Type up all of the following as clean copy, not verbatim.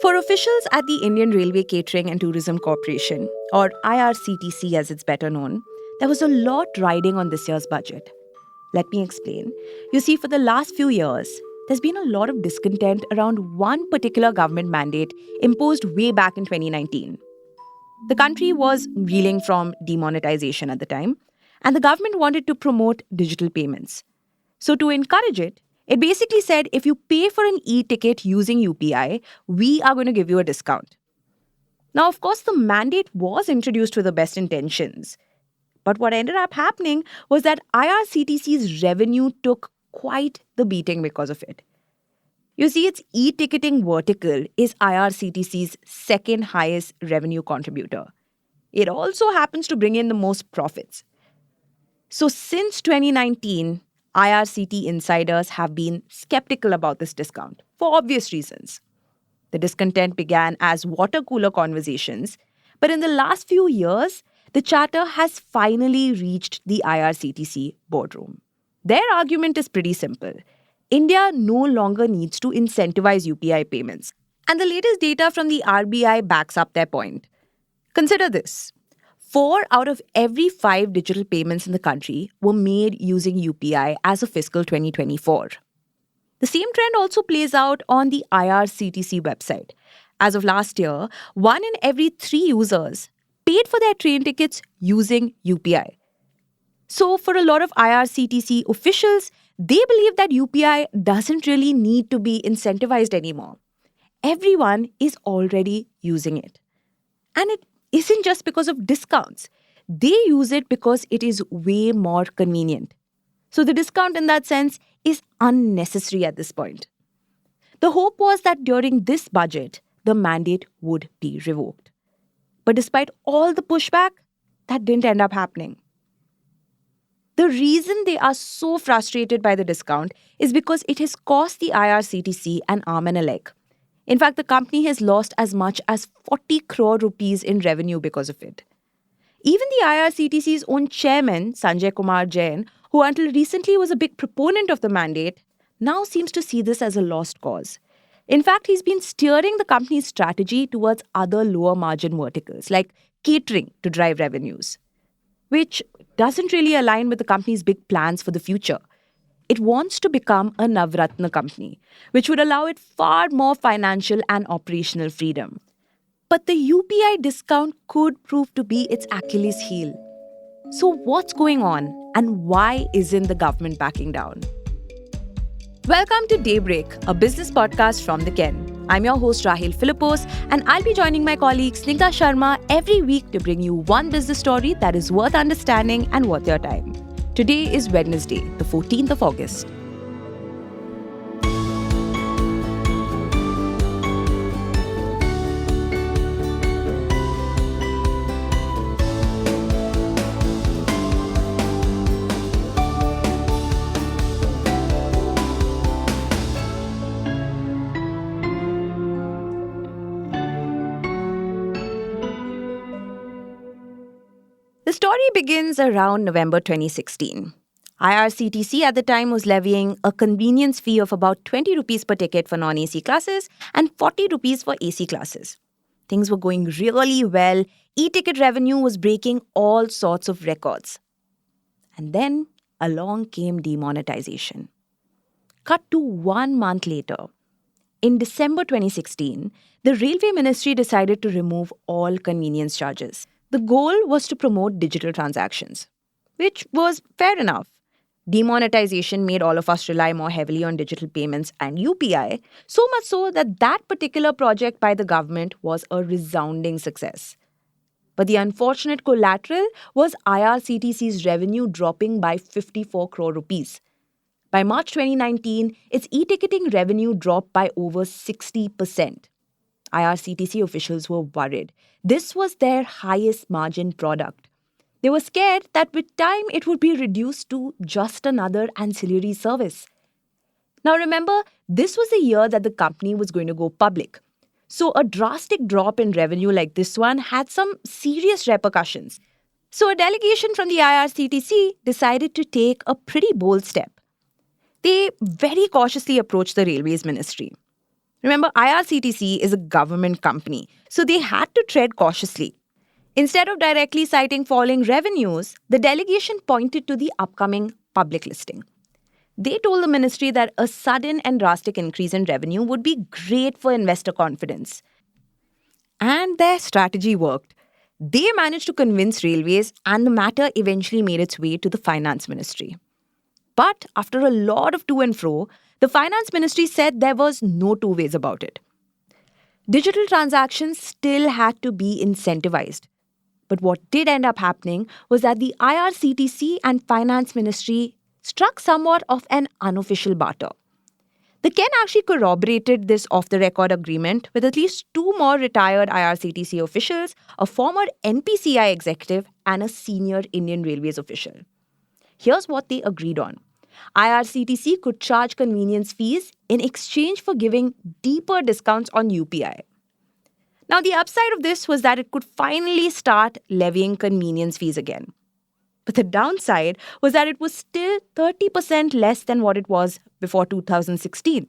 For officials at the Indian Railway Catering and Tourism Corporation, or IRCTC as it's better known, there was a lot riding on this year's budget. Let me explain. You see, for the last few years, there's been a lot of discontent around one particular government mandate imposed way back in 2019. The country was reeling from demonetization at the time, and the government wanted to promote digital payments. So, to encourage it, it basically said if you pay for an e ticket using UPI, we are going to give you a discount. Now, of course, the mandate was introduced with the best intentions. But what ended up happening was that IRCTC's revenue took quite the beating because of it. You see, its e-ticketing vertical is IRCTC's second highest revenue contributor. It also happens to bring in the most profits. So since 2019, IRCT insiders have been skeptical about this discount for obvious reasons. The discontent began as water cooler conversations, but in the last few years, the charter has finally reached the IRCTC boardroom. Their argument is pretty simple. India no longer needs to incentivize UPI payments, and the latest data from the RBI backs up their point. Consider this. 4 out of every 5 digital payments in the country were made using UPI as of fiscal 2024. The same trend also plays out on the IRCTC website. As of last year, 1 in every 3 users paid for their train tickets using UPI. So for a lot of IRCTC officials, they believe that UPI doesn't really need to be incentivized anymore. Everyone is already using it. And it isn't just because of discounts. They use it because it is way more convenient. So the discount in that sense is unnecessary at this point. The hope was that during this budget, the mandate would be revoked. But despite all the pushback, that didn't end up happening. The reason they are so frustrated by the discount is because it has cost the IRCTC an arm and a leg. In fact, the company has lost as much as 40 crore rupees in revenue because of it. Even the IRCTC's own chairman, Sanjay Kumar Jain, who until recently was a big proponent of the mandate, now seems to see this as a lost cause. In fact, he's been steering the company's strategy towards other lower margin verticals like catering to drive revenues, which doesn't really align with the company's big plans for the future. It wants to become a Navratna company, which would allow it far more financial and operational freedom. But the UPI discount could prove to be its Achilles heel. So what's going on and why isn't the government backing down? Welcome to Daybreak, a business podcast from the Ken. I'm your host Rahil Philippos, and I'll be joining my colleague Snigdha Sharma every week to bring you one business story that is worth understanding and worth your time. Today is Wednesday, the 14th of August. The story begins around November 2016. IRCTC at the time was levying a convenience fee of about 20 rupees per ticket for non-AC classes and 40 rupees for AC classes. Things were going really well. E-ticket revenue was breaking all sorts of records. And then along came demonetization. Cut to 1 month later. In December 2016, the Railway Ministry decided to remove all convenience charges. The goal was to promote digital transactions, which was fair enough. Demonetization made all of us rely more heavily on digital payments and UPI, so much so that that particular project by the government was a resounding success. But the unfortunate collateral was IRCTC's revenue dropping by 54 crore rupees. By March 2019, its e-ticketing revenue dropped by over 60%. IRCTC officials were worried. This was their highest margin product. They were scared that with time it would be reduced to just another ancillary service. Now remember, this was the year that the company was going to go public. So a drastic drop in revenue like this one had some serious repercussions. So a delegation from the IRCTC decided to take a pretty bold step. They very cautiously approached the Railways Ministry. Remember, IRCTC is a government company, so they had to tread cautiously. Instead of directly citing falling revenues, the delegation pointed to the upcoming public listing. They told the ministry that a sudden and drastic increase in revenue would be great for investor confidence. And their strategy worked. They managed to convince railways, and the matter eventually made its way to the finance ministry. But after a lot of to and fro, the finance ministry said there was no two ways about it. Digital transactions still had to be incentivized. But what did end up happening was that the IRCTC and finance ministry struck somewhat of an unofficial barter. The Ken actually corroborated this off the record agreement with at least two more retired IRCTC officials, a former NPCI executive, and a senior Indian Railways official. Here's what they agreed on. IRCTC could charge convenience fees in exchange for giving deeper discounts on UPI. Now, the upside of this was that it could finally start levying convenience fees again. But the downside was that it was still 30% less than what it was before 2016.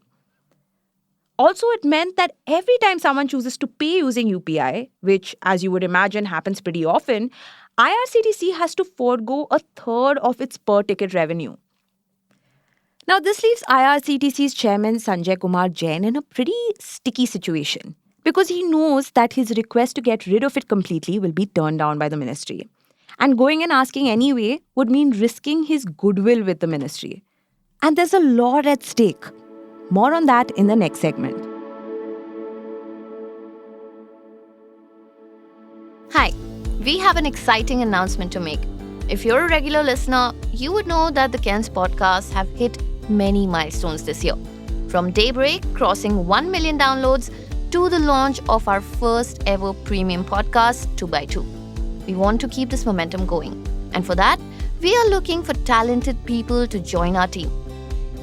Also, it meant that every time someone chooses to pay using UPI, which, as you would imagine, happens pretty often, IRCTC has to forego a third of its per-ticket revenue. Now, this leaves IRCTC's chairman Sanjay Kumar Jain in a pretty sticky situation because he knows that his request to get rid of it completely will be turned down by the ministry. And going and asking anyway would mean risking his goodwill with the ministry. And there's a lot at stake. More on that in the next segment. Hi, we have an exciting announcement to make. If you're a regular listener, you would know that the Ken's podcasts have hit many milestones this year. From Daybreak crossing 1 million downloads to the launch of our first ever premium podcast, 2x2. We want to keep this momentum going. And for that, we are looking for talented people to join our team.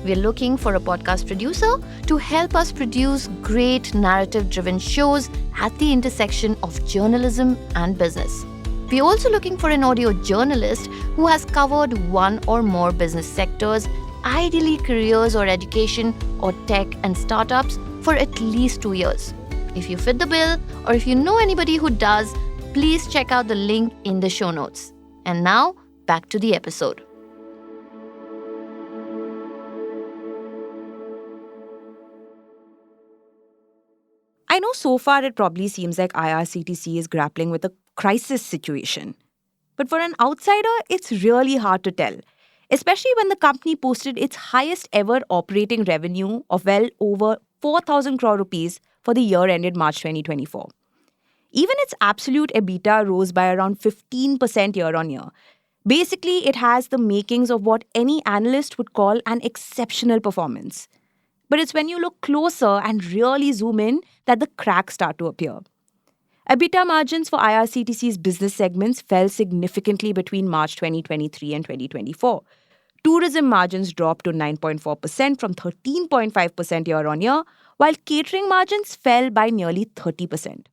We're looking for a podcast producer to help us produce great narrative-driven shows at the intersection of journalism and business. We're also looking for an audio journalist who has covered one or more business sectors, ideally careers or education or tech and startups for at least 2 years. If you fit the bill or if you know anybody who does, please check out the link in the show notes. And now, back to the episode. I know so far it probably seems like IRCTC is grappling with a crisis situation. But for an outsider, it's really hard to tell, especially when the company posted its highest ever operating revenue of well over 4,000 crore rupees for the year ended March 2024. Even its absolute EBITDA rose by around 15% year on year. Basically, it has the makings of what any analyst would call an exceptional performance. But it's when you look closer and really zoom in that the cracks start to appear. EBITDA margins for IRCTC's business segments fell significantly between March 2023 and 2024. Tourism margins dropped to 9.4% from 13.5% year on year, while catering margins fell by nearly 30%.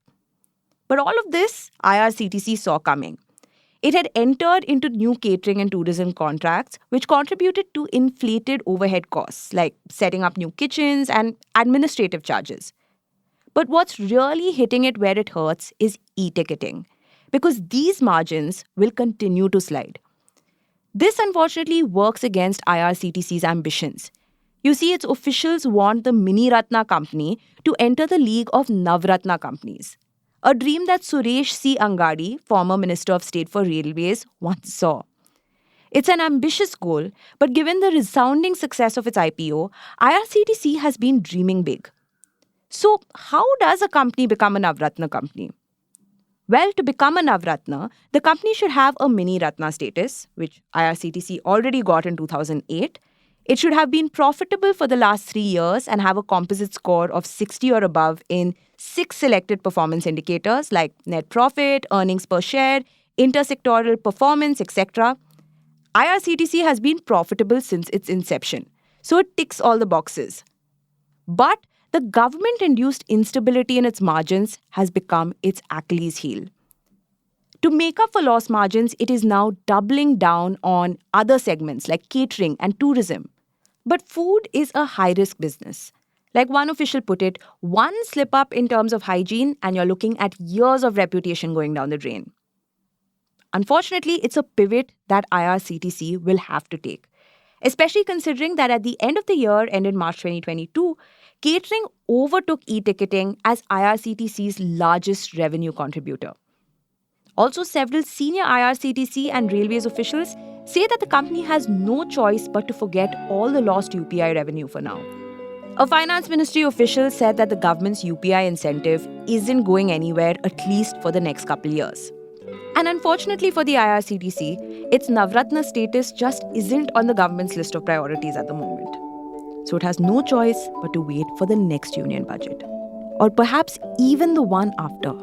But all of this, IRCTC saw coming. It had entered into new catering and tourism contracts, which contributed to inflated overhead costs, like setting up new kitchens and administrative charges. But what's really hitting it where it hurts is e-ticketing, because these margins will continue to slide. This unfortunately works against IRCTC's ambitions. You see, its officials want the Mini Ratna company to enter the league of Navratna companies, a dream that Suresh C. Angadi, former Minister of State for Railways, once saw. It's an ambitious goal, but given the resounding success of its IPO, IRCTC has been dreaming big. So, how does a company become a Navratna company? Well, to become a Navratna, the company should have a Mini Ratna status, which IRCTC already got in 2008. It should have been profitable for the last 3 years and have a composite score of 60 or above in 6 selected performance indicators like net profit, earnings per share, intersectoral performance, etc. IRCTC has been profitable since its inception, so it ticks all the boxes. But the government-induced instability in its margins has become its Achilles heel. To make up for lost margins, it is now doubling down on other segments like catering and tourism. But food is a high-risk business. Like one official put it, one slip up in terms of hygiene and you're looking at years of reputation going down the drain. Unfortunately, it's a pivot that IRCTC will have to take, especially considering that at the end of the year, ended March 2022, catering overtook e-ticketing as IRCTC's largest revenue contributor. Also, several senior IRCTC and Railways officials say that the company has no choice but to forget all the lost UPI revenue for now. A finance ministry official said that the government's UPI incentive isn't going anywhere, at least for the next couple years. And unfortunately for the IRCTC, its Navratna status just isn't on the government's list of priorities at the moment. So it has no choice but to wait for the next union budget, or perhaps even the one after.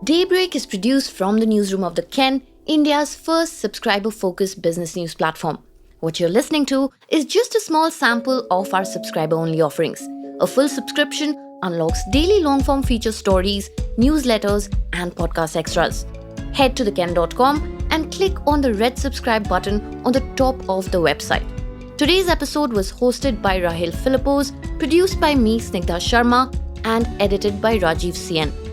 Daybreak is produced from the newsroom of The Ken, India's first subscriber-focused business news platform. What you're listening to is just a small sample of our subscriber-only offerings. A full subscription unlocks daily long-form feature stories, newsletters, and podcast extras. Head to theken.com and click on the red subscribe button on the top of the website. Today's episode was hosted by Rahil Philippos, produced by me, Snigdha Sharma, and edited by Rajiv CN.